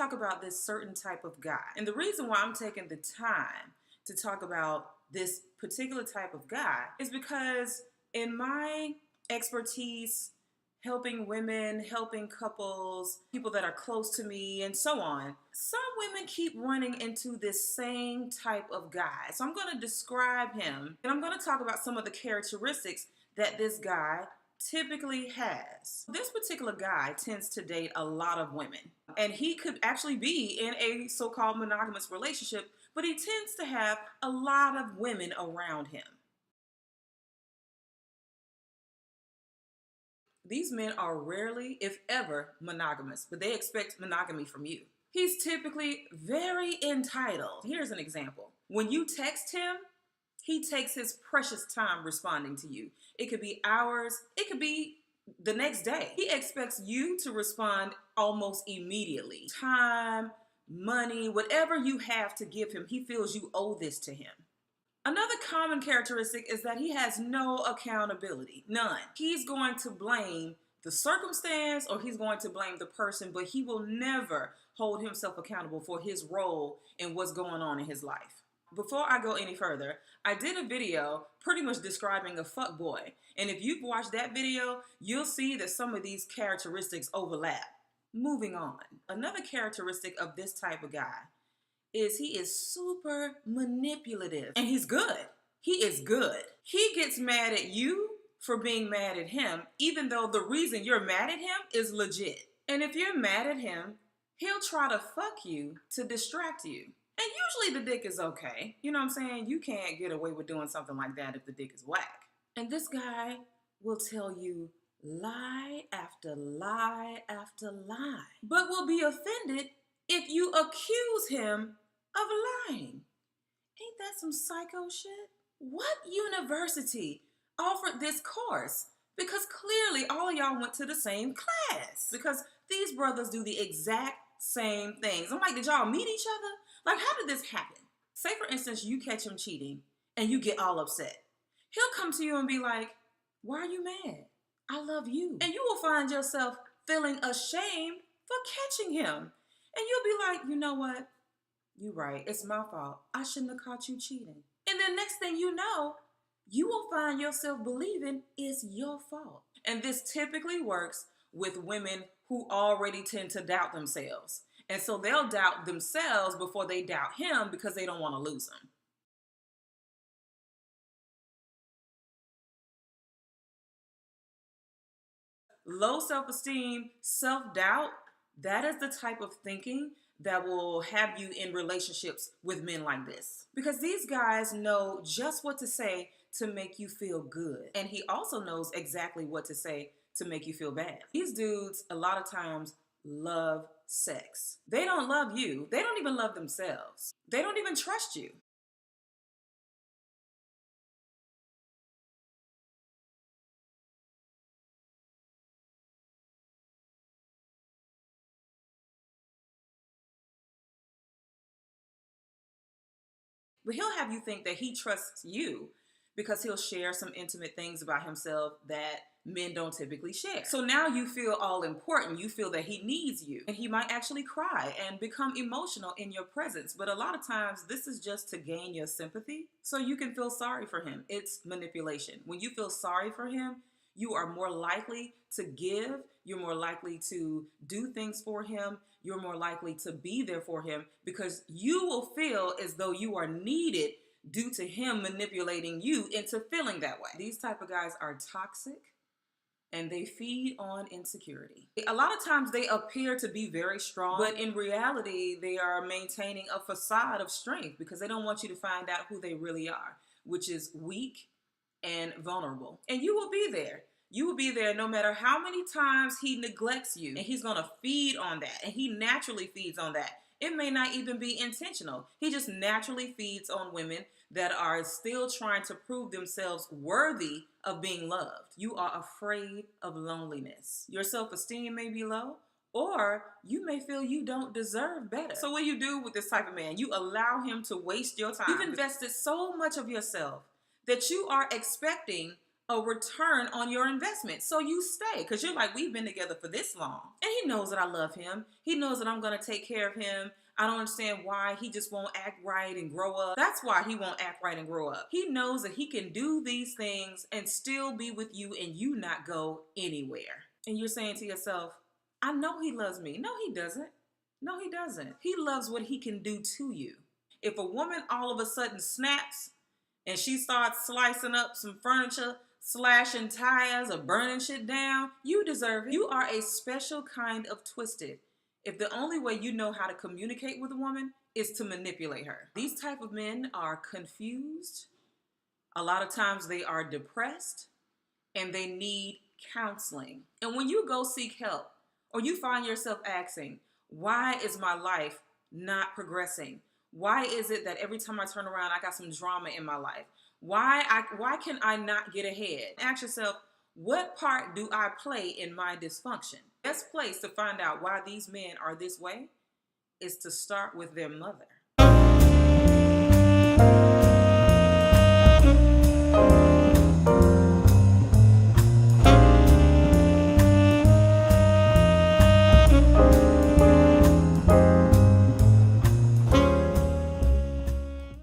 talk about this certain type of guy. And the reason why I'm taking the time to talk about this particular type of guy is because in my expertise, helping women, helping couples, people that are close to me, and so on, some women keep running into this same type of guy. So I'm going to describe him, and I'm going to talk about some of the characteristics that this guy typically has. This particular guy tends to date a lot of women, and he could actually be in a so-called monogamous relationship, but he tends to have a lot of women around him. These men are rarely, if ever, monogamous, but they expect monogamy from you. He's typically very entitled. Here's an example. When you text him, he takes his precious time responding to you. It could be hours, it could be the next day. He expects you to respond almost immediately. Time, money, whatever you have to give him, he feels you owe this to him. Another common characteristic is that he has no accountability, none. He's going to blame the circumstance or he's going to blame the person, but he will never hold himself accountable for his role in what's going on in his life. Before I go any further, I did a video pretty much describing a fuckboy. And if you've watched that video, you'll see that some of these characteristics overlap. Moving on, another characteristic of this type of guy is he is super manipulative, and he's good. He is good. He gets mad at you for being mad at him, even though the reason you're mad at him is legit. And if you're mad at him, he'll try to fuck you to distract you. And usually the dick is okay. You know what I'm saying? You can't get away with doing something like that if the dick is whack. And this guy will tell you lie after lie after lie, but will be offended if you accuse him of lying. Ain't that some psycho shit? What university offered this course? Because clearly all of y'all went to the same class, because these brothers do the exact same things. I'm like, did y'all meet each other? Like, how did this happen? Say for instance, you catch him cheating and you get all upset. He'll come to you and be like, why are you mad? I love you. And you will find yourself feeling ashamed for catching him. And you'll be like, you know what? You're right. It's my fault. I shouldn't have caught you cheating. And then next thing you know, you will find yourself believing it's your fault. And this typically works with women who already tend to doubt themselves. And so they'll doubt themselves before they doubt him because they don't want to lose him. Low self-esteem, self-doubt, that is the type of thinking that will have you in relationships with men like this. Because these guys know just what to say to make you feel good. And he also knows exactly what to say to make you feel bad. These dudes, a lot of times, love sex. They don't love you. They don't even love themselves. They don't even trust you. But he'll have you think that he trusts you because he'll share some intimate things about himself that men don't typically share. So now you feel all important. You feel that he needs you. And he might actually cry and become emotional in your presence. But a lot of times this is just to gain your sympathy so you can feel sorry for him. It's manipulation. When you feel sorry for him, you are more likely to give. You're more likely to do things for him. You're more likely to be there for him because you will feel as though you are needed due to him manipulating you into feeling that way. These type of guys are toxic and they feed on insecurity. A lot of times they appear to be very strong, but in reality, they are maintaining a facade of strength because they don't want you to find out who they really are, which is weak and vulnerable. And you will be there. You will be there no matter how many times he neglects you, and he's going to feed on that, and he naturally feeds on that. It may not even be intentional. He just naturally feeds on women that are still trying to prove themselves worthy of being loved. You are afraid of loneliness. Your self-esteem may be low, or you may feel you don't deserve better. So what do you do with this type of man? You allow him to waste your time. You've invested so much of yourself that you are expecting a return on your investment. So you stay because you're like, we've been together for this long. And he knows that I love him. He knows that I'm going to take care of him. I don't understand why he just won't act right and grow up. That's why he won't act right and grow up. He knows that he can do these things and still be with you and you not go anywhere. And you're saying to yourself, I know he loves me. No, he doesn't. No, he doesn't. He loves what he can do to you. If a woman all of a sudden snaps and she starts slicing up some furniture, slashing tires, or burning shit down, you deserve it. You are a special kind of twisted if the only way you know how to communicate with a woman is to manipulate her. These type of men are confused. A lot of times they are depressed and they need counseling. And when you go seek help or you find yourself asking, why is my life not progressing? Why is it that every time I turn around, I got some drama in my life? Why can I not get ahead? Ask yourself, what part do I play in my dysfunction? Best place to find out why these men are this way is to start with their mother.